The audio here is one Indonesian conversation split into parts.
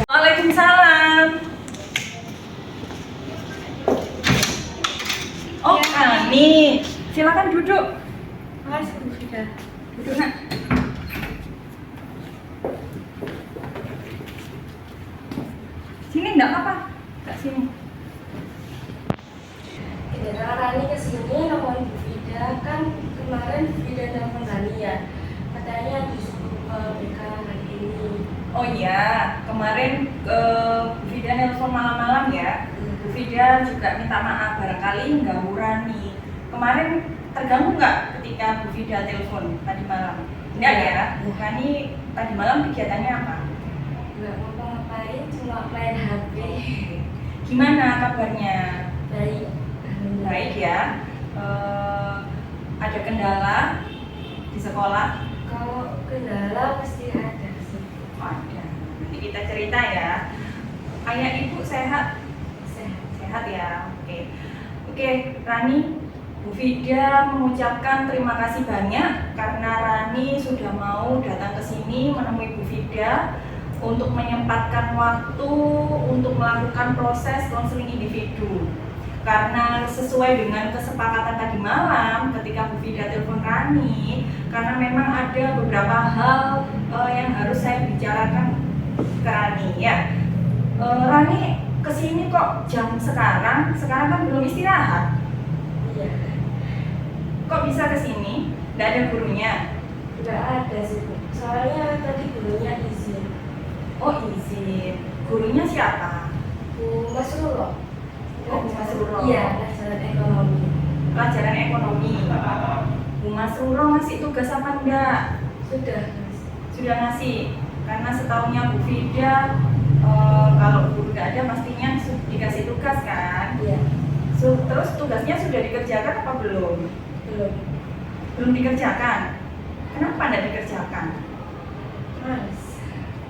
Waalaikumsalam. Oh, Ani, silakan duduk. Duduk, Nak. Sini enggak apa-apa. Enggak sini. Rani kesini nemuin Bu Vida, kan kemarin Bu Vida nelfon Rani ya, katanya disuruh ke BK hari ini. Oh iya, kemarin Bu Vida nelpon malam-malam ya. Bu Vida juga minta maaf barangkali mengganggu Rani. Kemarin terganggu nggak ketika Bu Vida telepon tadi malam? Enggak ya? Rani tadi malam kegiatannya apa? Nggak ngapa-ngapain, cuma main HP. Gimana kabarnya? Baik. Baik ya. Ada kendala di sekolah? Kalau kendala pasti ada sih. Ada. Nanti kita cerita ya. Ayah ibu sehat? Sehat ya. Oke, Rani, Bu Vida mengucapkan terima kasih banyak karena Rani sudah mau datang ke sini menemui Bu Vida untuk menyempatkan waktu untuk melakukan proses konseling individu. Karena sesuai dengan kesepakatan tadi malam ketika Bu Vida telepon Rani, karena memang ada beberapa hal yang harus saya bicarakan ke Rani ya. Rani kesini kok jam sekarang kan belum istirahat. Iya. Kok bisa kesini? Nggak ada gurunya? Nggak ada sih Bu. Soalnya tadi gurunya izin. Oh izin. Gurunya siapa? Bu Mas Ruro. Oh, Bu Mas Ruro. Iya, pelajaran ekonomi. Pelajaran ekonomi. Bu Mas Ruro ngasih tugas apa enggak? Sudah. Sudah ngasih. Karena setaunya Bu Vida kalau guru nggak ada pastinya dikasih tugas kan? Iya. Terus tugasnya sudah dikerjakan apa belum? Belum. Belum dikerjakan. Kenapa nggak dikerjakan? Males.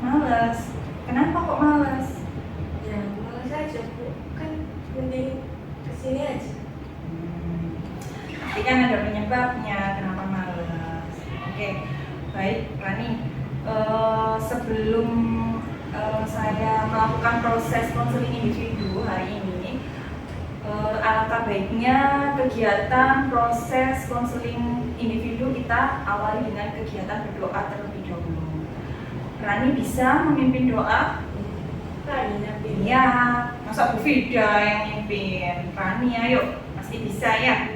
Males. Kenapa kok males? Ya males aja Bu. Kan mending kesini aja. Tapi kan ada penyebabnya kenapa males. Oke, baik Rani. Sebelum saya melakukan proses konseling individu hari ini, alangkah baiknya kegiatan proses konseling individu kita awali dengan kegiatan berdoa terlebih dahulu. Rani bisa memimpin doa? Rani nampil. Ya, masa Bu Vida yang mimpin? Rani ayo, pasti bisa ya.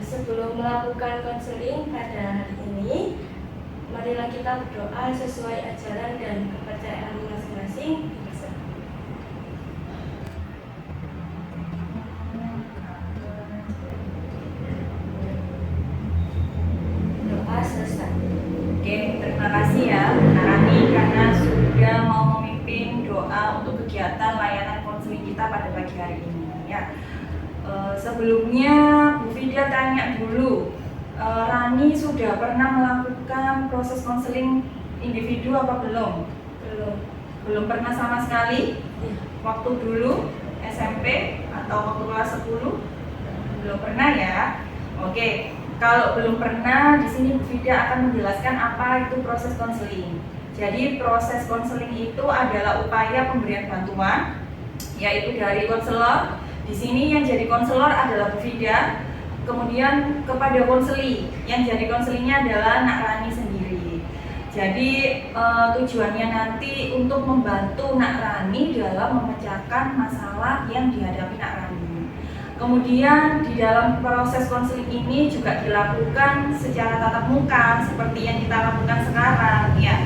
Sebelum melakukan konseling pada hari ini, marilah kita berdoa sesuai ajaran dan kepercayaan masing-masing. Doa selesai. Oke, terima kasih ya Rani karena sudah mau memimpin doa untuk kegiatan layanan konseling kita pada pagi hari ini ya. Sebelumnya Bu Vida tanya dulu, Rani sudah pernah melakukan proses konseling individu apa belum? Belum. Belum pernah sama sekali? Ya. Waktu dulu SMP atau waktu kelas 10? Belum pernah ya? Oke, kalau belum pernah di sini Bu Vida akan menjelaskan apa itu proses konseling. Jadi proses konseling itu adalah upaya pemberian bantuan yaitu dari konselor. Di sini yang jadi konselor adalah Bu Vida. Kemudian kepada konseli, yang jadi konselingnya adalah Nak Rani sendiri. Jadi tujuannya nanti untuk membantu Nak Rani dalam memecahkan masalah yang dihadapi Nak Rani. Kemudian di dalam proses konseling ini juga dilakukan secara tatap muka seperti yang kita lakukan sekarang ya.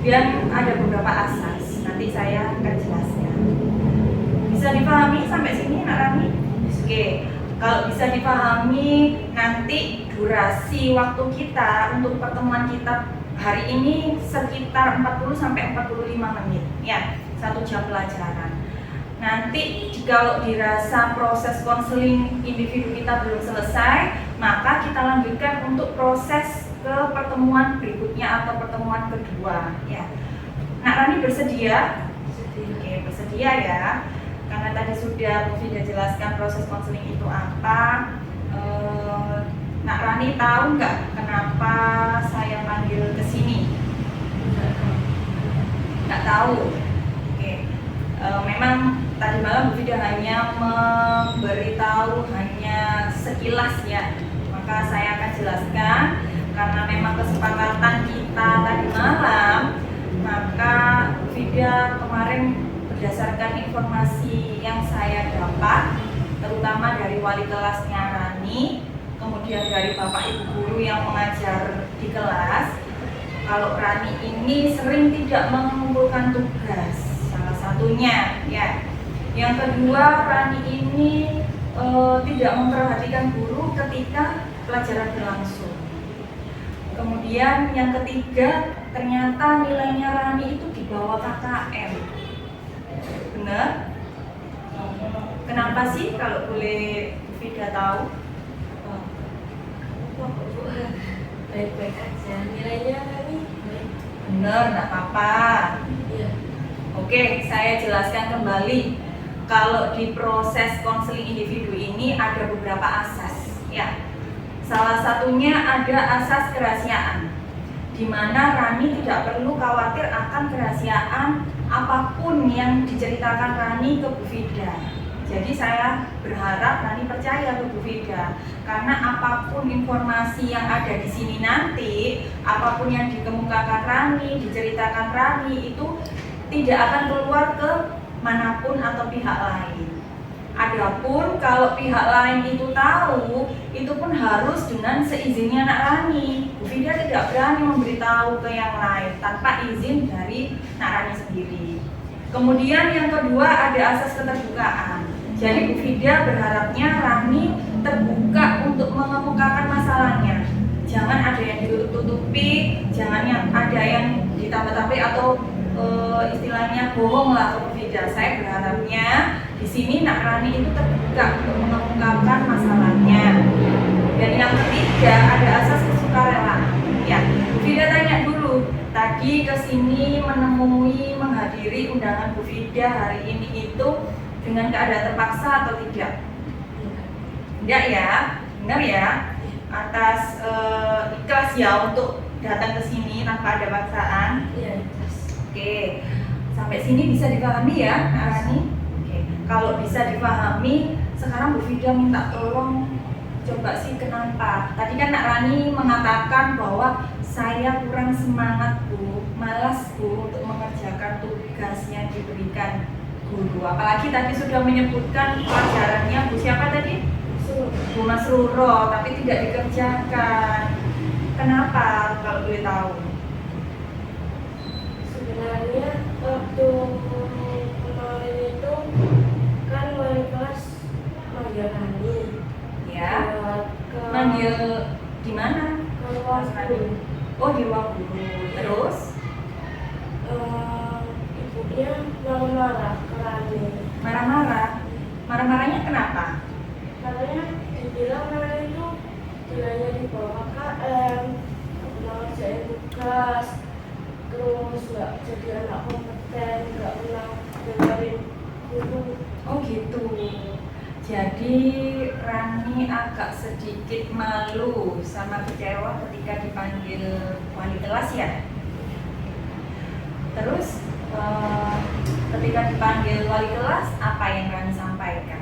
Dan ada beberapa asas, nanti saya akan jelaskan. Bisa dipahami sampai sini Nak Rani? Oke. Kalau bisa dipahami, nanti durasi waktu kita untuk pertemuan kita hari ini sekitar 40-45 menit ya, 1 jam pelajaran. Nanti kalau dirasa proses konseling individu kita belum selesai, maka kita lanjutkan untuk proses ke pertemuan berikutnya atau pertemuan kedua ya. Nak Rani bersedia? Oke, bersedia ya. Karena tadi sudah Bu Vida jelaskan proses konseling itu apa. Nak Rani tahu nggak kenapa saya panggil ke sini? nggak tahu. Oke. Memang tadi malam Bu Fida hanya memberitahu hanya sekilas ya, maka saya akan jelaskan karena memang kesepakatan kita tadi malam, maka Bu Fida kemarin berdasarkan informasi yang saya dapat, terutama dari wali kelasnya Rani, kemudian dari Bapak Ibu guru yang mengajar di kelas, kalau Rani ini sering tidak mengumpulkan tugas. Salah satunya ya. Yang kedua, Rani ini tidak memperhatikan guru ketika pelajaran berlangsung. Kemudian yang ketiga, ternyata nilainya Rani itu di bawah KKM. Benar? Kenapa sih kalau boleh Fida tahu? Baik-baik aja, nilainya Rani baik. Benar, nggak apa-apa. Iya. Oke, saya jelaskan kembali. Kalau di proses konseling individu ini ada beberapa asas, ya. Salah satunya ada asas kerahasiaan, di mana Rani tidak perlu khawatir akan kerahasiaan apapun yang diceritakan Rani ke Bu Fida. Jadi saya berharap Rani percaya ke Bu Fida, karena apapun informasi yang ada di sini nanti, apapun yang dikemukakan Rani, diceritakan Rani itu tidak akan keluar ke manapun atau pihak lain. Adapun kalau pihak lain itu tahu, itu pun harus dengan seizinnya Nak Rani. Bu Fida tidak berani memberitahu ke yang lain tanpa izin dari Nak Rani sendiri. Kemudian yang kedua ada asas keterbukaan. Jadi Bu Fida berharapnya Rani terbuka untuk mengemukakan masalahnya. Jangan ada yang ditutup-tutupi, jangan yang ada yang ditambah-tambah atau istilahnya bohong lah ke Bu Fida. Saya berharapnya di sini Nak Rani itu terbuka untuk mengemukakan masalahnya. Dan yang ketiga ada asas kesukarelaan. Ya, Bu Fida tanya dulu. Tadi kesini menemui menghadiri undangan Bu Fida hari ini itu dengan keadaan terpaksa atau tidak? Tidak ya, benar ya. Atas ikhlas ya untuk datang ke sini tanpa ada paksaan. Iya. Oke, sampai sini bisa dipahami ya, Nak Rani? Oke, kalau bisa dipahami, sekarang Bu Fida minta tolong coba sih kenapa. Tadi kan Nak Rani mengatakan bahwa saya kurang semangat Bu, malas Bu untuk mengerjakan tugas yang diberikan guru. Apalagi tadi sudah menyebutkan pelajarannya Bu siapa tadi? Bu Mas Ruro, tapi tidak dikerjakan. Kenapa kalau boleh tahu? Sebenarnya waktu kemarin itu kan wali kelas manggil Rani. Ya. Ke Manggil di mana? ke ruang guru. Oh, di ruang guru. Terus? Ibunya marah-marah ke Rani. Marah-marah. Marah-marahnya kenapa? Katanya dibilang Rani itu nilainya di bawah KKM, nggak pernah ngerjain tugas, terus nggak jadi anak kompeten, nggak pernah dengerin guru. Oh gitu. Jadi Rani agak sedikit malu sama kecewa ketika dipanggil wali kelas ya. Terus ketika dipanggil wali kelas apa yang Rani sampaikan?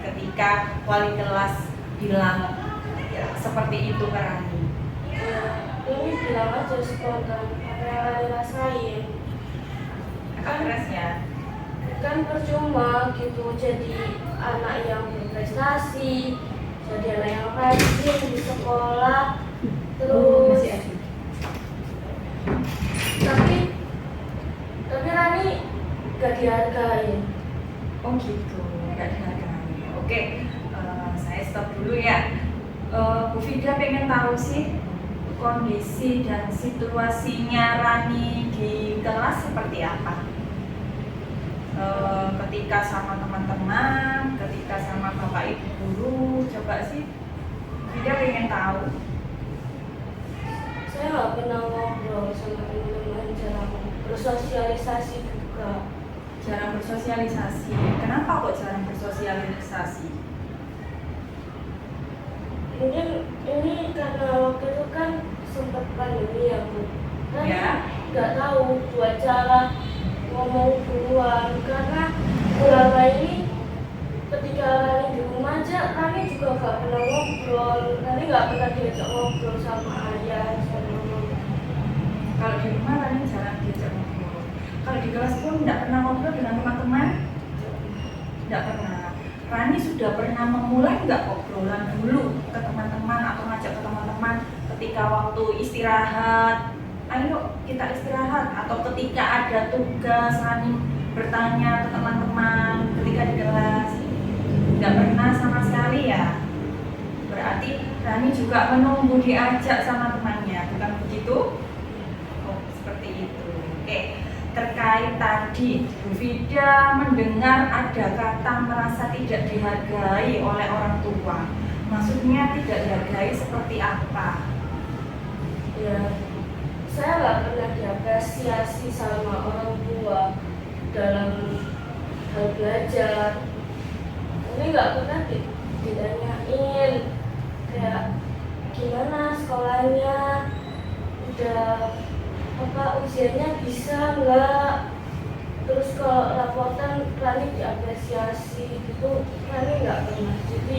Ketika wali kelas bilang ya, seperti itu ke Rani. Ini bilang aja spontan apa yang Rani rasain. Agak keras ya. Kan percuma gitu jadi anak yang berprestasi, jadi anak yang rajin di sekolah, terus Masih ada. tapi Rani gak dihargai. Oh gitu, nggak dihargai. Oke, saya stop dulu ya. Bu Fida pengen tahu sih kondisi dan situasinya Rani di kelas seperti apa? Ketika sama teman-teman, ketika sama bapak ibu guru, coba sih Fida pengen tahu. Saya nggak pernah ngobrol sama teman-teman, jarang bersosialisasi juga. Jarang bersosialisasi. Kenapa kok jarang bersosialisasi? Mungkin ini karena waktu itu kan sempat pandemi ya Bu. Kan Ya. nggak tahu buat cara ngomong duluan karena selama ini ketika Rani di rumah aja Rani juga gak pernah ngobrol, Rani gak pernah diajak ngobrol sama ayah sama mama. Kalau di rumah Rani jarang diajak ngobrol. Kalau di kelas pun tidak pernah ngobrol dengan teman-teman? Tidak pernah. Rani sudah pernah memulai nggak obrolan dulu ke teman-teman atau ngajak ke teman-teman ketika waktu istirahat? Ayo kita istirahat, atau ketika ada tugas Rani bertanya ke teman-teman ketika di kelas? Tidak pernah sama sekali ya. Berarti Rani juga menunggu diajak sama temannya, bukan begitu? Oh, seperti itu. Oke, terkait tadi Bu Vida mendengar ada kata merasa tidak dihargai oleh orang tua. Maksudnya tidak dihargai seperti apa? Ya, saya nggak pernah diapresiasi sama orang tua dalam hal belajar. Ini nggak pernah ditanyain kayak gimana sekolahnya, udah apa ujiannya bisa nggak, terus kalau rapotan Rani diapresiasi gitu, Rani nggak pernah, jadi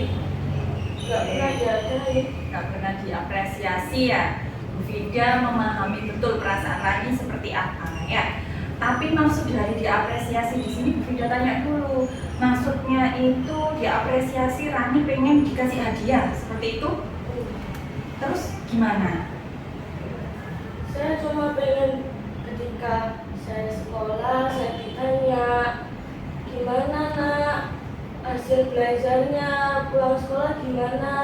nggak pernah diadain. Nggak pernah diapresiasi ya. Bu Vida memahami betul perasaan Rani seperti apa ya. Tapi maksud dari diapresiasi di sini Bu Vida tanya dulu. Maksudnya itu diapresiasi Rani pengen dikasih hadiah seperti itu? Terus gimana? Saya cuma pengen ketika saya sekolah, saya ditanya gimana nak hasil belajarnya, pulang sekolah gimana,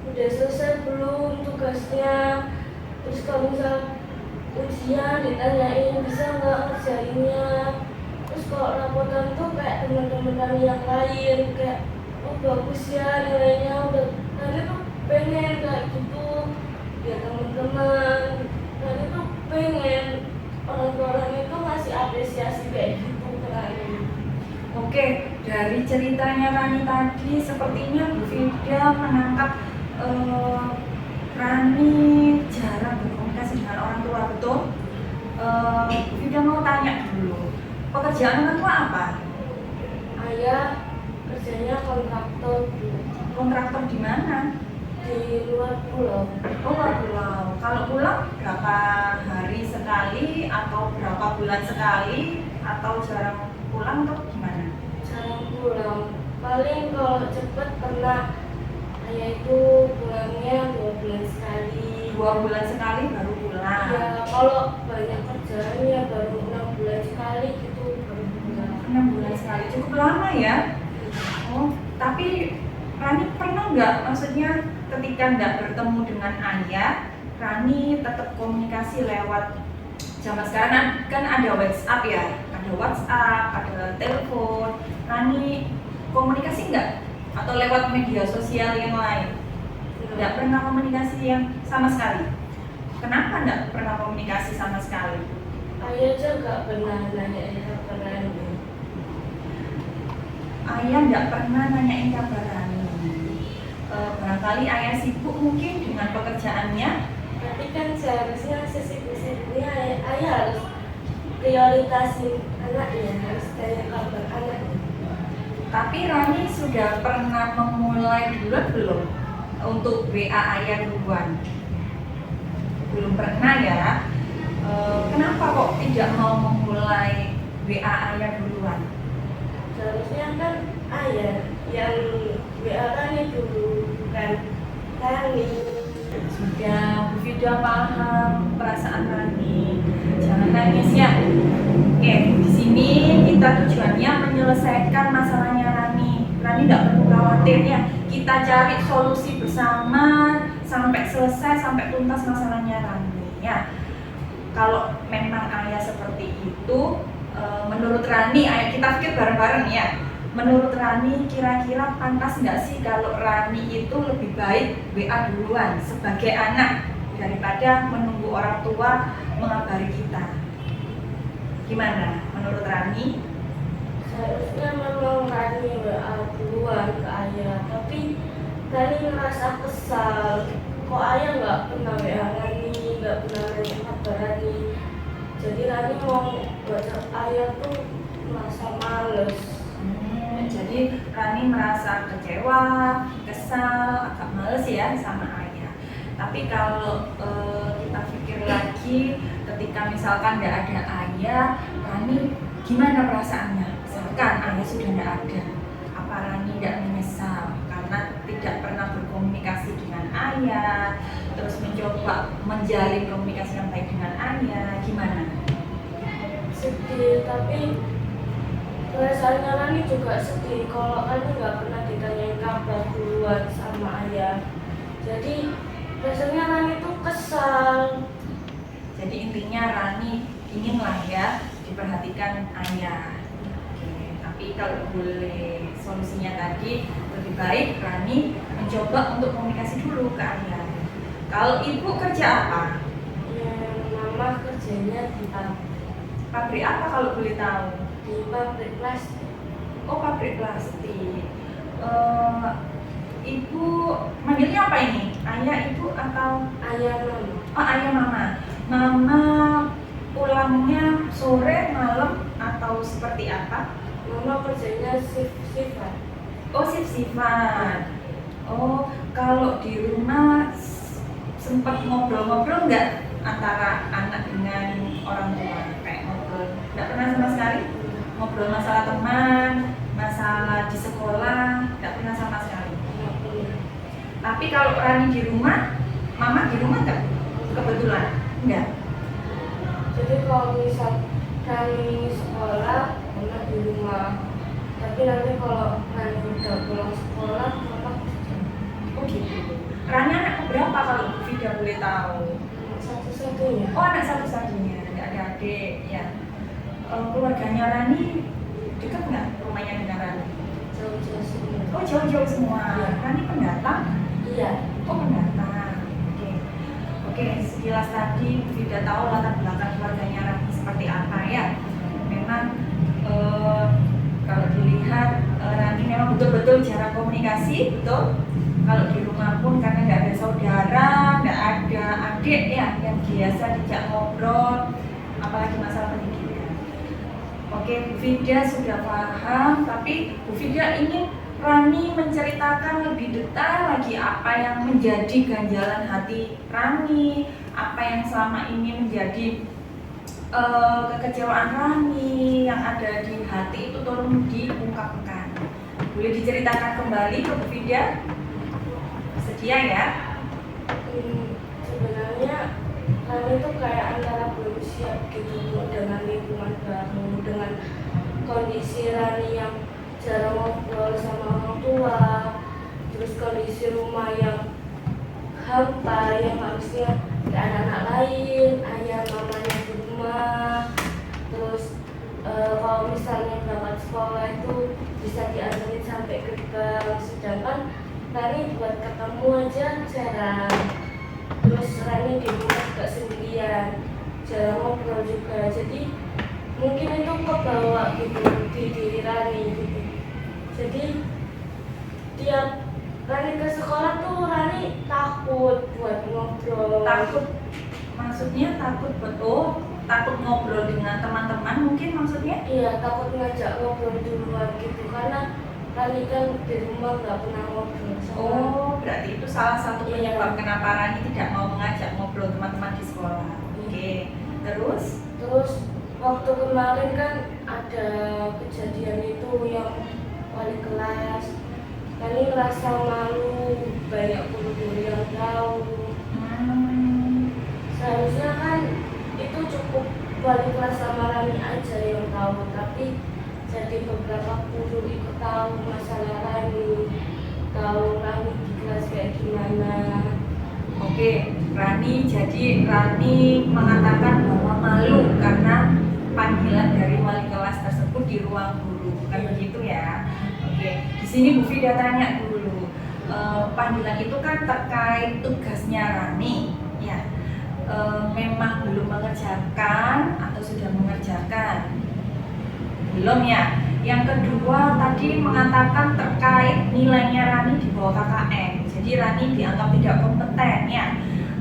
udah selesai belum tugasnya, terus kalau misal ujian ditanyain bisa nggak ngerjainnya, terus kalau rapotan tuh kayak teman-teman yang lain kayak oh bagus ya nilainya, udah nanti tuh pengen kayak gitu ya teman-teman. Tadi tuh pengen orang-orang itu ngasih apresiasi kayak gitu ke Rani. Oke, dari ceritanya Rani tadi sepertinya Bu Vida menangkap Rani jarang berkomunikasi dengan orang tua, betul? Bu Vida mau tanya dulu, pekerjaan orang tua apa? Ayah kerjanya kontraktor Kontraktor di mana? di luar pulau. Oh, luar pulau. Kalau pulang berapa hari sekali atau berapa bulan sekali atau jarang pulang atau gimana? Jarang pulang. Paling kalau cepet pernah ayah itu pulangnya 2 bulan sekali. 2 bulan sekali baru pulang. Ya kalau banyak kerjaannya baru 6 bulan sekali gitu baru pulang. 6 bulan sekali, cukup lama ya. Oh, tapi Rani pernah nggak, maksudnya ketika nggak bertemu dengan ayah, Rani tetap komunikasi lewat zaman sekarang kan ada WhatsApp ya, ada WhatsApp, ada telepon. Rani komunikasi nggak? Atau lewat media sosial yang lain? Nggak pernah komunikasi yang sama sekali. Kenapa nggak pernah komunikasi sama sekali? Ayah aja nggak pernah nanyain kabar Rani. Ayah nggak pernah nanyain kabar Rani. Barangkali ayah sibuk mungkin dengan pekerjaannya. Tapi kan seharusnya sesibuk-sibuknya ayah harus prioritasin anaknya, harus tanya kabar anaknya. Tapi Rani sudah pernah memulai duluan belum untuk WA ayah duluan? Belum pernah ya. Kenapa kok tidak mau memulai WA ayah duluan? Seharusnya kan ayah yang WA Rani dulu, bukan Rani. Sudah, Bu Vida paham perasaan Rani. Jangan nangis ya. Oke, di sini kita tujuannya menyelesaikan masalahnya Rani. Rani tidak perlu khawatir ya. Kita cari solusi bersama sampai selesai, sampai tuntas masalahnya Rani ya. Kalau memang ayah seperti itu, menurut Rani, ayah kita pikir bareng-bareng ya. Menurut Rani, kira-kira pantas nggak sih kalau Rani itu lebih baik WA duluan sebagai anak daripada menunggu orang tua mengabari kita? Gimana menurut Rani? Seharusnya memang Rani WA duluan ke ayah, tapi Rani merasa kesal. Kok ayah nggak pernah WA Rani, nggak pernah nanya kabar Rani. Jadi Rani mau baca ayat tuh merasa males. Jadi Rani merasa kecewa, kesal, agak males ya sama ayah. Tapi kalau kita pikir lagi, ketika misalkan nggak ada ayah, Rani gimana perasaannya? Misalkan ayah sudah nggak ada, apa Rani nggak menyesal karena tidak pernah berkomunikasi dengan ayah, terus mencoba menjalin komunikasi yang baik dengan ayah, gimana? Sedih, tapi perasaannya Rani juga sedih kalau Rani nggak pernah ditanyain kabar duluan sama ayah. Jadi rasanya Rani tuh kesal. Jadi intinya Rani inginlah ya diperhatikan ayah. Oke, tapi kalau boleh solusinya tadi lebih baik Rani mencoba untuk komunikasi dulu ke ayah. Kalau ibu kerja apa? Mama kerjanya di Pabrik apa kalau boleh tahu? pabrik plastik. Oh, pabrik plastik. Ibu manggilnya apa ini? Ayah, ibu atau? Ayah mama. Oh, ayah mama. Mama pulangnya sore, malam atau seperti apa? Mama kerjanya shift-shiftan. Oh, shift-shiftan. Oh, kalau di rumah sempat ngobrol-ngobrol nggak antara anak dengan orang tua? Kayak ngobrol, nggak pernah sama sekali? Ngobrol masalah teman, masalah di sekolah, nggak pernah sama sekali. Tapi kalau Rani di rumah, mama di rumah nggak? Kebetulan? Enggak? Jadi kalau misal Rani sekolah, mama di rumah. Tapi nanti kalau Rani udah pulang sekolah, mama kerja. Oh gitu. Rani anak keberapa kalau Bu Vida boleh tahu? Satu-satunya. Oh, anak satu-satunya, nggak ada adik ya. Keluarganya Rani dekat nggak rumahnya dengan Rani? Jauh-jauh semua. Oh, jauh-jauh semua. Iya. Rani pendatang? Iya. Oh, pendatang. Oke, sekilas tadi Bu Vida tahu latar belakang keluarganya Rani seperti apa ya. Memang kalau dilihat Rani memang betul-betul jarang komunikasi, betul. Kalau di rumah pun karena nggak ada saudara, nggak ada adik ya yang biasa dijak ngobrol, apalagi masalah pendidikan. Oke, Bu Vida sudah paham, tapi Bu Vida ingin Rani menceritakan lebih detail lagi apa yang menjadi ganjalan hati Rani, apa yang selama ini menjadi kekecewaan Rani yang ada di hati itu tolong diungkapkan. Boleh diceritakan kembali ke Bu Vida? Sedia ya? Sebenarnya Rani itu kayak antara belum siap gitu dengan lingkungan baru, dengan kondisi Rani yang jarang ngobrol sama orang tua, terus kondisi rumah yang hampa, yang harusnya gak ada anak lain, ayah mamanya di rumah, terus kalau misalnya berangkat sekolah itu bisa diantarin sampai ke gang, sedangkan Rani buat ketemu aja jarang. Terus Rani di rumah juga sendirian, jarang ngobrol juga, jadi mungkin itu kebawa gitu di diri Rani gitu. Jadi tiap Rani ke sekolah tuh Rani takut buat ngobrol. Takut, maksudnya takut betul, takut ngobrol dengan teman-teman mungkin maksudnya? Iya, takut ngajak ngobrol duluan gitu karena Rani kan di rumah nggak pernah ngobrol sama. Oh, berarti itu salah satu Iya. penyebab kenapa Rani tidak mau mengajak ngobrol teman-teman di sekolah. Oke, terus? Terus waktu kemarin kan ada kejadian itu yang wali kelas, Rani ngerasa malu, banyak guru-guru yang tahu. Seharusnya kan itu cukup wali kelas sama Rani aja yang tahu, tapi jadi beberapa guru ikut tahu masalah Rani, tahu Rani di kelas kayak gimana. Oke, jadi Rani mengatakan bahwa malu karena panggilan dari wali kelas tersebut di ruang guru, bukan begitu ya? Oke, di sini Bu Vida tanya dulu, panggilan itu kan terkait tugasnya Rani, ya? Memang belum mengerjakan atau sudah mengerjakan? Belum ya. Yang kedua tadi mengatakan terkait nilainya Rani di bawah KKM. Jadi Rani dianggap tidak kompeten ya.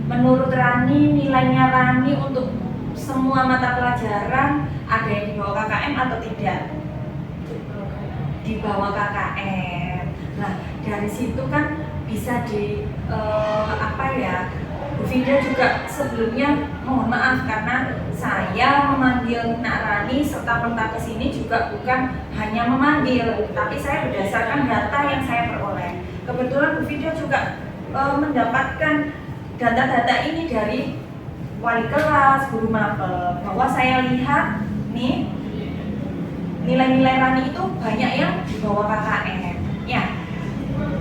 Menurut Rani nilainya Rani untuk semua mata pelajaran ada yang di bawah KKM atau tidak? Di bawah KKM. Nah, dari situ kan bisa Bu Vida juga sebelumnya mohon maaf karena saya memanggil Nak Rani serta merta kesini juga bukan hanya memanggil, tapi saya berdasarkan data yang saya peroleh. Kebetulan Bu Vida juga mendapatkan data-data ini dari wali kelas, guru mapel, bahwa saya lihat nih nilai-nilai Rani itu banyak yang di bawah KKM ya.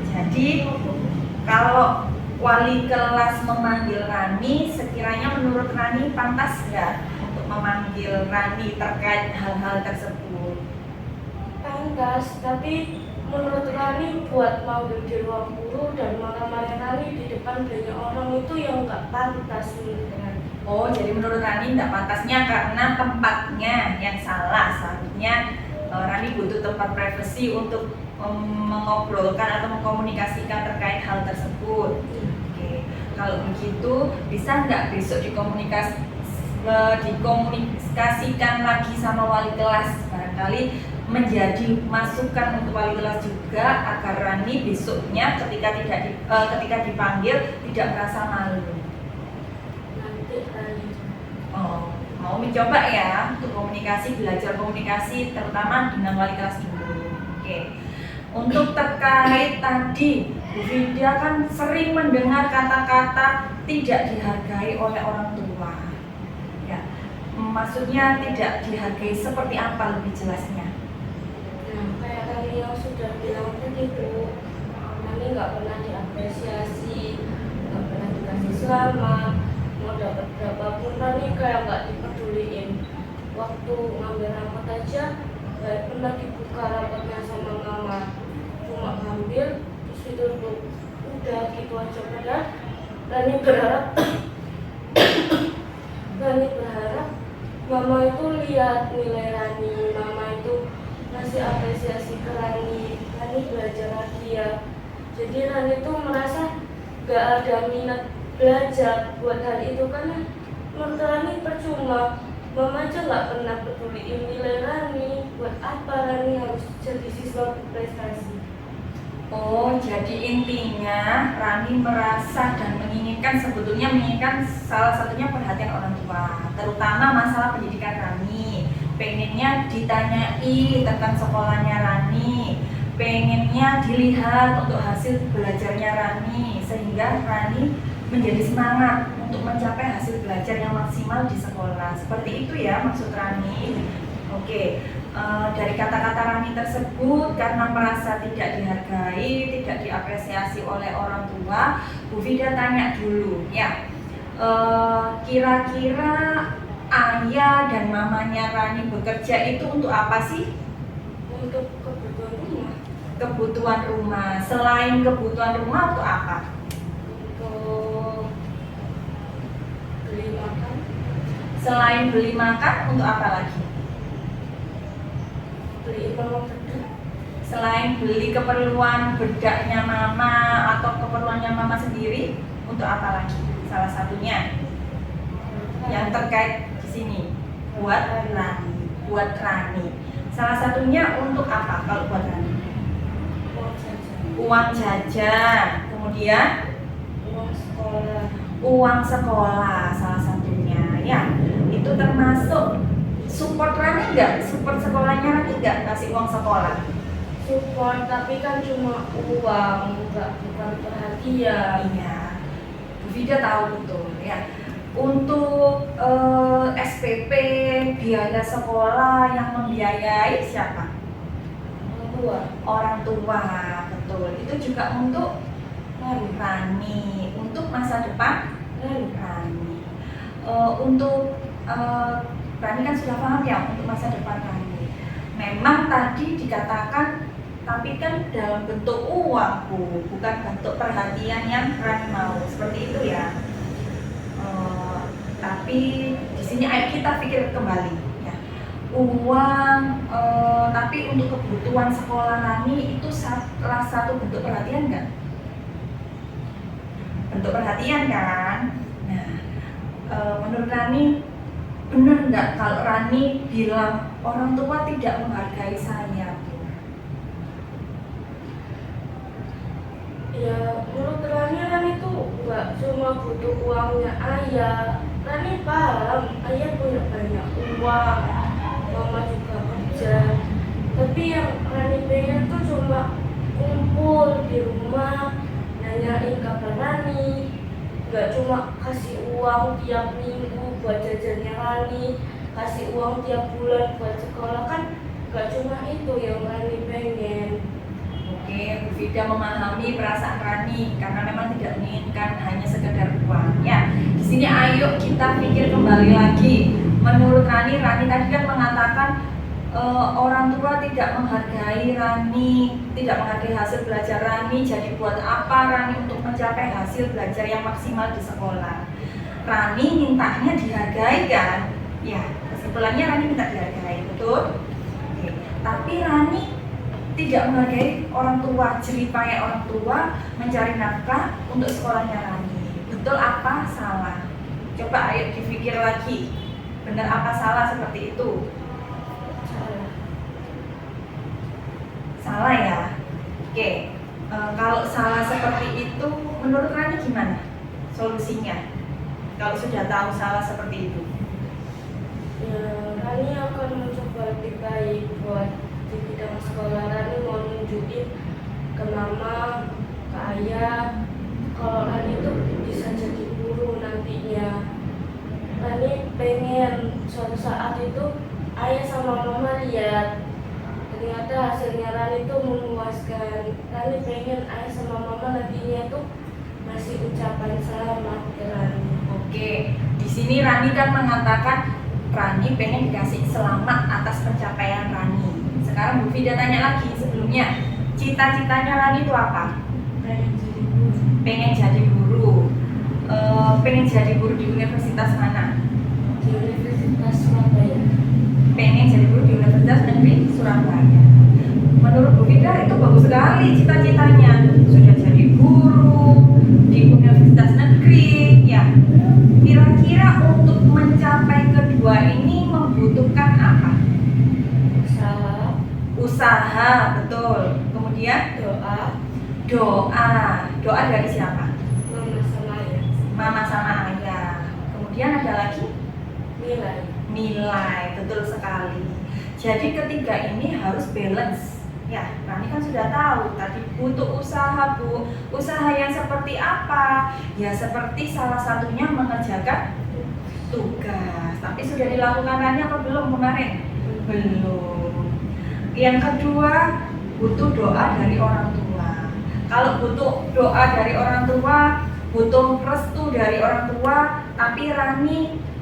Jadi kalau wali kelas memanggil Rani, sekiranya menurut Rani pantas nggak untuk memanggil Rani terkait hal-hal tersebut? Pantas, tapi menurut Rani buat manggil di ruang guru dan marah-marahin Rani di depan banyak orang itu yang nggak pantas menurut Rani. Oh, jadi menurut Rani nggak pantasnya karena tempatnya yang salah. Seharusnya Rani butuh tempat privasi untuk mengobrolkan atau mengkomunikasikan terkait hal tersebut. Oke, kalau begitu bisa nggak besok dikomunikasikan lagi sama wali kelas, barangkali menjadi masukan untuk wali kelas juga agar Rani besoknya ketika dipanggil tidak merasa malu. Nanti Rani. Oh, mau mencoba ya untuk belajar komunikasi terutama dengan wali kelas dulu. Oke. Untuk terkait tadi, Bu Vida kan sering mendengar kata-kata tidak dihargai oleh orang tua. Ya, maksudnya tidak dihargai seperti apa lebih jelasnya? Nah, kayak tadi yang sudah bilang tadi Bu, Rani nggak pernah diapresiasi, nggak pernah dikasih selamat, mau dapat berapapun Rani kayak nggak dipeduliin. Waktu ngambil rapat aja, nggak pernah dibuka rapatnya sama mama, cuma ngambil terus itu udah gitu aja. Padahal Rani berharap mama itu lihat nilai Rani, mama itu ngasih apresiasi ke Rani belajar lagi ya. Jadi Rani tuh merasa gak ada minat belajar buat hal itu karena menurut Rani percuma, mama aja gak pernah peduliin nilai Rani, buat apa Rani harus jadi siswa berprestasi. Oh, jadi intinya Rani merasa dan menginginkan salah satunya perhatian orang tua, terutama masalah pendidikan Rani. Pengennya ditanyai tentang sekolahnya Rani, pengennya dilihat untuk hasil belajarnya Rani, sehingga Rani menjadi semangat untuk mencapai hasil belajar yang maksimal di sekolah. Seperti itu ya maksud Rani. Oke. Dari kata-kata Rani tersebut, karena merasa tidak dihargai, tidak diapresiasi oleh orang tua, Bu Vida tanya dulu ya, kira-kira ayah dan mamanya Rani bekerja itu untuk apa sih? Untuk kebutuhan rumah. Kebutuhan rumah. Selain kebutuhan rumah untuk apa? Untuk beli makan. Selain beli makan untuk apa lagi? Beli uang bedak. Selain beli keperluan bedaknya mama atau keperluannya mama sendiri, untuk apa lagi? Salah satunya yang terkait di sini buat Rani. Salah satunya untuk apa kalau buat Rani? Uang jajan. Kemudian uang sekolah salah satunya ya. Itu termasuk support Rani nggak? Support sekolahnya Rani nggak kasih uang sekolah? Support, tapi kan cuma uang, bukan perhatian. Iya, Bu Vida tahu betul ya. Untuk SPP biaya sekolah yang membiayai siapa? Orang tua, betul. Itu juga untuk Rani, untuk masa depan Rani. Untuk Rani kan sudah paham ya untuk masa depan Rani. Memang tadi dikatakan, tapi kan dalam bentuk uang Bu, bukan bentuk perhatian yang Rani mau. Seperti itu ya. Tapi di sini ayo kita pikir kembali ya. Uang, tapi untuk kebutuhan sekolah Rani itu salah satu bentuk perhatian nggak? Bentuk perhatian kan? Nah, menurut Rani benar nggak kalau Rani bilang orang tua tidak menghargai saya? Ya menurut Rani itu nggak cuma butuh uangnya ayah. Rani paham ayah punya banyak uang, mama juga kerja. Tapi yang Rani pengen tuh cuma kumpul di rumah, nanyain kabar Rani. Nggak cuma kasih uang tiap minggu buat jajannya Rani, kasih uang tiap bulan buat sekolah, kan nggak cuma itu yang Rani pengen. Oke, Bu Vida memahami perasaan Rani karena memang tidak menginginkan hanya sekedar uang. Ya, di sini ayo kita pikir kembali lagi. Menurut Rani tadi kan mengatakan orang tua tidak menghargai Rani, tidak menghargai hasil belajar Rani. Jadi buat apa Rani untuk mencapai hasil belajar yang maksimal di sekolah? Rani mintanya dihargai kan? Ya, kesimpulannya Rani minta dihargai, betul? Oke. Tapi Rani tidak menghargai orang tua, jeripaya orang tua mencari nafkah untuk sekolahnya Rani. Betul apa salah? Coba ayo dipikir lagi. Benar apa salah seperti itu? Salah ya? Oke, kalau salah seperti itu menurut Rani gimana solusinya? Kalau sudah tahu salah seperti itu? Ya, Rani akan mencoba lebih baik buat di bidang sekolah. Rani mau nunjukin ke mama, ke ayah, kalau Rani itu bisa jadi guru nantinya. Rani pengen suatu saat itu ayah sama mama lihat ternyata hasilnya Rani itu memuaskan. Rani pengen ayah sama mama nantinya tuh masih ucapan selamat ke Rani. Oke, di sini Rani kan mengatakan Rani pengen dikasih selamat atas pencapaian Rani. Sekarang Bu Vida tanya lagi sebelumnya, cita-citanya Rani itu apa? Pengen jadi guru. Pengen jadi guru. Pengen jadi guru di universitas mana? Di Universitas Surabaya. Pengen jadi guru di Universitas Negeri Surabaya. Menurut Bu Vida itu bagus sekali cita-citanya. Sudah jadi guru di Universitas Negeri, ya. Kira-kira untuk mencapai kedua ini membutuhkan apa? Usaha, betul. Kemudian doa dari siapa? Mama sama ayah. Mama sama ayah. Kemudian ada lagi nilai, betul sekali. Jadi ketiga ini harus balance. Ya, Rani kan sudah tahu tadi butuh usaha, Bu. Usaha yang seperti apa? Ya seperti salah satunya mengerjakan tugas. Tapi sudah dilakukan Rani apa belum kemarin? Belum. Yang kedua, butuh doa dari orang tua. Kalau butuh doa dari orang tua, butuh restu dari orang tua, tapi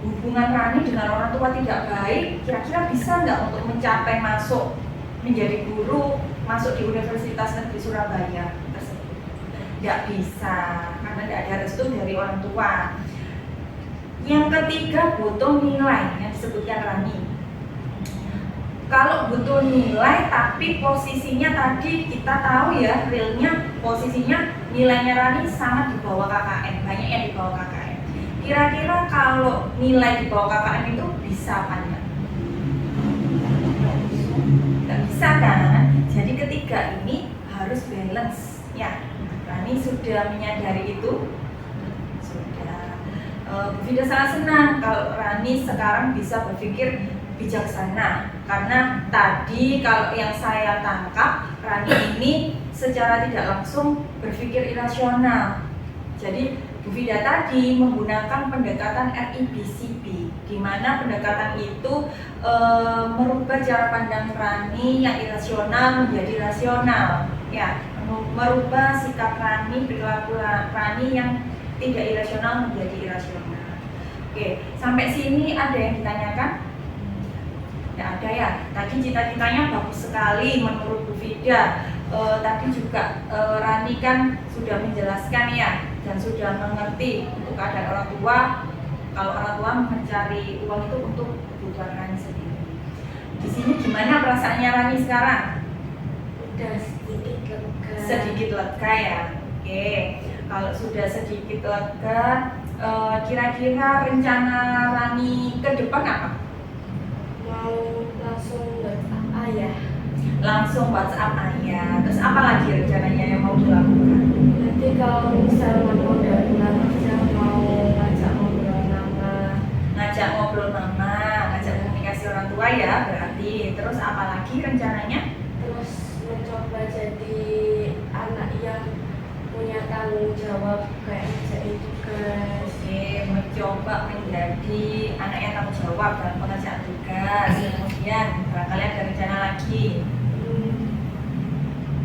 hubungan Rani dengan orang tua tidak baik, kira-kira bisa nggak untuk mencapai masuk menjadi guru, masuk di Universitas Negeri Surabaya tersebut? Nggak bisa, karena nggak ada restu dari orang tua. Yang ketiga, butuh nilai yang disebutkan Rani. Kalau butuh nilai tapi posisinya tadi kita tahu ya, realnya posisinya nilainya Rani sangat di bawah KKM, banyak yang di bawah KKM. Kira-kira kalau nilai di bawah KKM itu bisa apa enggak? Nggak bisa kan? Jadi ketiga ini harus balance ya. Rani sudah menyadari itu? Sudah. Bu Vida sangat senang kalau Rani sekarang bisa berpikir bijaksana, karena tadi kalau yang saya tangkap Rani ini secara tidak langsung berpikir irasional. Jadi Bu Vida tadi menggunakan pendekatan RIBCB, di mana pendekatan itu merubah cara pandang Rani yang irasional menjadi rasional, ya, merubah sikap Rani, perilaku Rani yang tidak irasional menjadi irasional. Oke, sampai sini ada yang ditanyakan? Tidak ada ya. Tadi cita-citanya bagus sekali menurut Bu Vida. Tadi juga Rani kan sudah menjelaskan ya, dan sudah mengerti untuk keadaan orang tua. Kalau orang tua mencari uang itu untuk kebutuhan Rani sendiri. Di sini gimana perasaannya Rani sekarang? Udah sedikit lega. Sedikit lega ya. Oke. Kalau sudah sedikit lega, Kira-kira rencana Rani ke depan apa? Mau langsung WhatsApp ayah. Langsung WhatsApp ayah. Terus apa lagi rencananya yang mau dilakukan? Nanti kalau misalnya mau dari kerja mau ngajak ngobrol nama. Ngajak ngobrol mama, ngajak komunikasi orang tua ya berarti. Terus apa lagi rencananya? Terus mencoba jadi anak yang punya tanggung jawab kayak ngerjain tugas. Oke, mencoba menjadi anak yang tanggung jawab dalam pengerjaan tugas. Kemudian barangkali ada rencana lagi.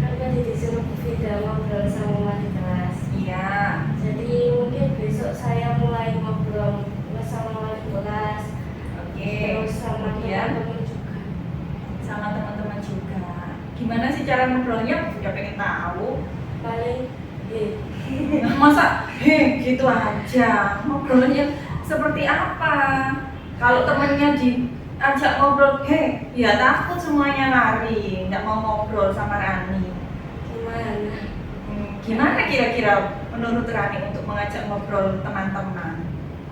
Kan tadi disuruh video ngobrol sama wali kelas. Iya. Jadi mungkin besok saya mulai ngobrol sama wali kelas. Oke. Terus sama Kemudian teman-teman juga. sama teman-teman juga. Gimana sih cara ngobrolnya? Udah pengen tahu. Paling Masa gitu aja ngobrolnya seperti apa? Kalau temennya diajak ngobrol ya takut semuanya lari, nggak mau ngobrol sama Rani. gimana? Gimana kira-kira menurut Rani untuk mengajak ngobrol teman-teman?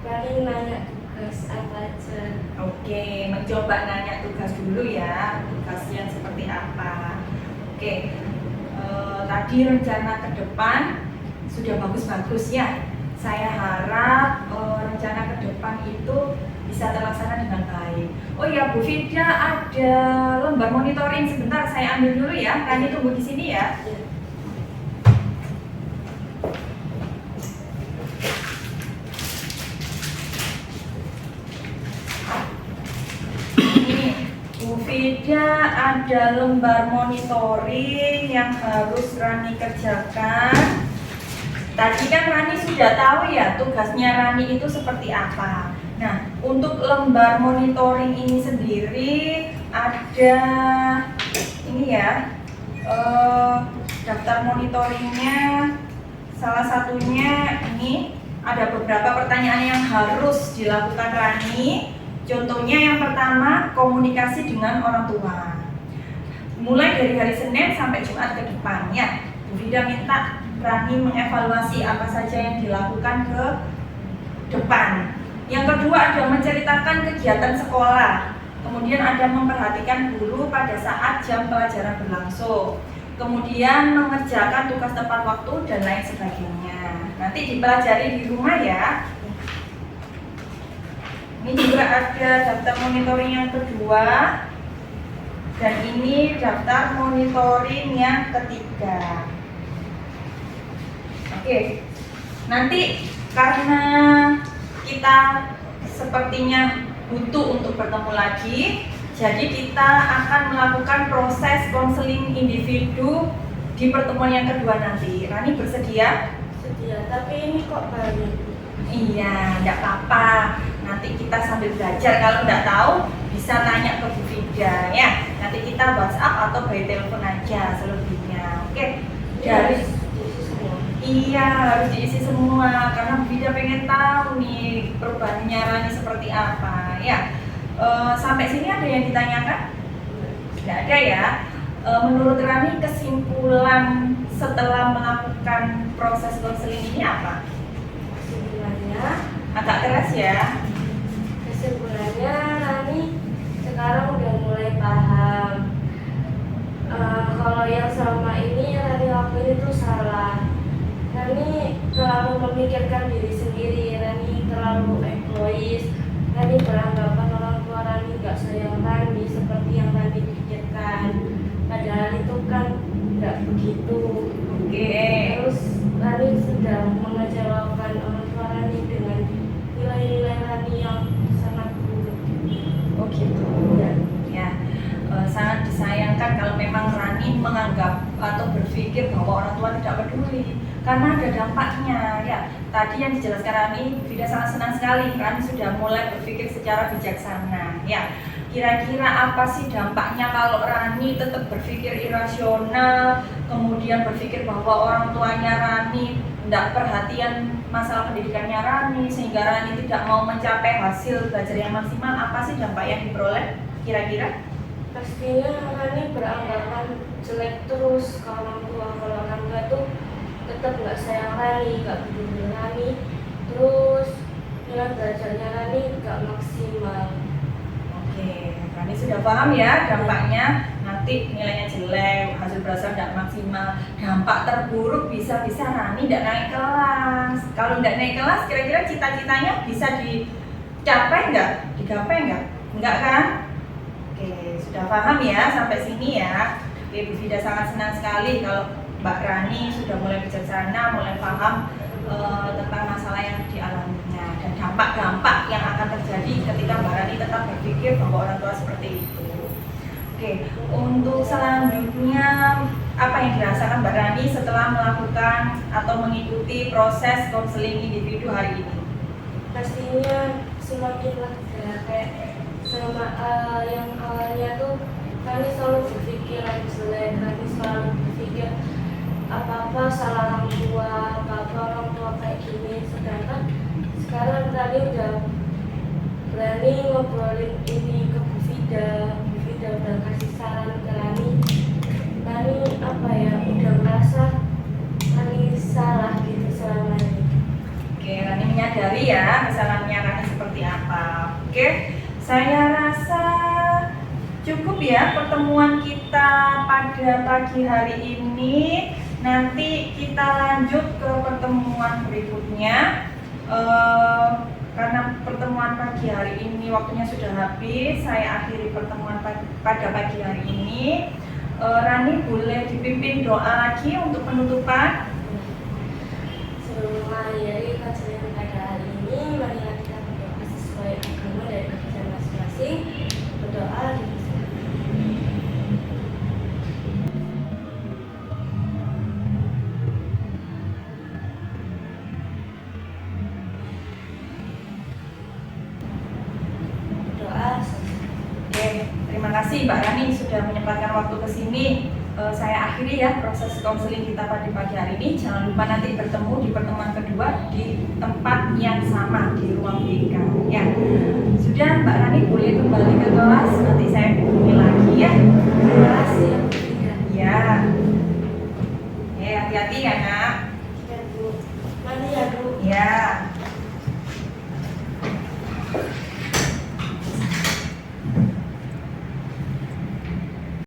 Paling nanya tugas apa aja. Oke, mencoba nanya tugas dulu ya, tugas yang seperti apa. Oke, tadi rencana ke depan sudah bagus-bagus ya. Saya harap rencana ke depan itu bisa terlaksana dengan baik. Oh ya, Bu Fida, ada lembar monitoring sebentar, saya ambil dulu ya. Rani tunggu di sini ya. Ini, Bu Fida, ada lembar monitoring yang harus Rani kerjakan. Tadi kan Rani sudah tahu ya tugasnya Rani itu seperti apa. Nah, untuk lembar monitoring ini sendiri ada ini ya, daftar monitoringnya. Salah satunya ini ada beberapa pertanyaan yang harus dilakukan Rani. Contohnya yang pertama, komunikasi dengan orang tua. Mulai dari hari Senin sampai Jumat ke depan ya. Bu Fida minta Rani mengevaluasi apa saja yang dilakukan ke depan. Yang kedua ada menceritakan kegiatan sekolah. Kemudian ada memperhatikan guru pada saat jam pelajaran berlangsung. Kemudian mengerjakan tugas tepat waktu dan lain sebagainya. Nanti dipelajari di rumah ya. Ini juga ada daftar monitoring yang kedua. Dan ini daftar monitoring yang ketiga. Oke, nanti karena kita sepertinya butuh untuk bertemu lagi, jadi kita akan melakukan proses konseling individu di pertemuan yang kedua nanti. Rani bersedia? Sedia, tapi ini kok banyak. Iya, enggak apa-apa. Nanti kita sambil belajar, kalau enggak tahu bisa tanya ke Bu Fida ya. Nanti kita WhatsApp atau by telepon aja selebihnya. Oke. Iya, harus diisi semua karena Bu Fida pengen tahu nih perubahannya Rani seperti apa ya. Sampai sini ada yang ditanyakan? Tidak ada ya. Menurut Rani kesimpulan setelah melakukan proses konseling ini apa? Kesimpulannya Agak keras ya. Kesimpulannya Rani sekarang udah mulai paham kalau yang selama ini Rani lakuin itu salah. Rani terlalu memikirkan diri sendiri, Rani terlalu egois, Rani beranggapan orang tua Rani gak sayang Rani seperti yang Rani pikirkan. Padahal itu kan gak begitu. Oke. Terus Rani sudah mengecewakan orang tua Rani dengan nilai-nilai Rani yang sangat buruk. Oh gitu. Ya. Sangat disayangkan kalau memang Rani menganggap atau berpikir bahwa orang tua tidak peduli karena ada dampaknya ya. Tadi yang dijelaskan Rani, Fida sangat senang sekali. Rani sudah mulai berpikir secara bijaksana ya. Kira-kira apa sih dampaknya kalau Rani tetap berpikir irasional, kemudian berpikir bahwa orang tuanya Rani tidak perhatian masalah pendidikannya Rani sehingga Rani tidak mau mencapai hasil belajar yang maksimal. Apa sih dampak yang diperoleh kira-kira? Pastinya Rani beranggapan jelek terus ke orang tua. Kalau orang tua tuh tetap nggak sayang Rani, nggak peduli Rani. Terus nilai belajarnya Rani nggak maksimal. Oke, Rani sudah paham ya dampaknya. Nanti nilainya jelek, hasil belajar tidak maksimal. Dampak terburuk bisa-bisa Rani tidak naik kelas. Kalau tidak naik kelas, kira-kira cita-citanya bisa dicapai nggak? Digapai nggak? Enggak kan? Oke, sudah paham ya sampai sini ya. Oke, Bu Vida sangat senang sekali kalau Mbak Rani sudah mulai bijaksana, mulai paham tentang masalah yang dialaminya dan dampak-dampak yang akan terjadi ketika Mbak Rani tetap berpikir bahwa orang tua seperti itu. Oke, untuk selanjutnya apa yang dirasakan Mbak Rani setelah melakukan atau mengikuti proses konseling individu hari ini? Pastinya semakin lega, kayak sama yang awalnya tuh kami selalu berpikir yang jelek, kami selalu berpikir apa-apa salah orang tua, apa-apa orang tua kayak gini. Sedangkan sekarang tadi udah berani ngobrolin ini ke Bu Vida. Bu Vida udah kasih saran ke Rani. Rani apa ya, udah merasa Rani salah gitu selama ini. Oke, Rani menyadari ya kesalahannya Rani seperti apa. Oke, saya rasa cukup ya pertemuan kita pada pagi hari ini. Nanti kita lanjut ke pertemuan berikutnya. Karena pertemuan pagi hari ini waktunya sudah habis, saya akhiri pertemuan pada pagi hari ini. Rani boleh dipimpin doa lagi untuk penutupan. Sebelum mengakhiri kajian pada hari ini, marilah kita berdoa sesuai agama dan kepercayaan masing-masing. Berdoa di Terima kasih Mbak Rani sudah menyempatkan waktu ke sini. Saya akhiri ya proses konseling kita pada pagi hari ini. Jangan lupa nanti bertemu di pertemuan kedua di tempat yang sama di ruang B3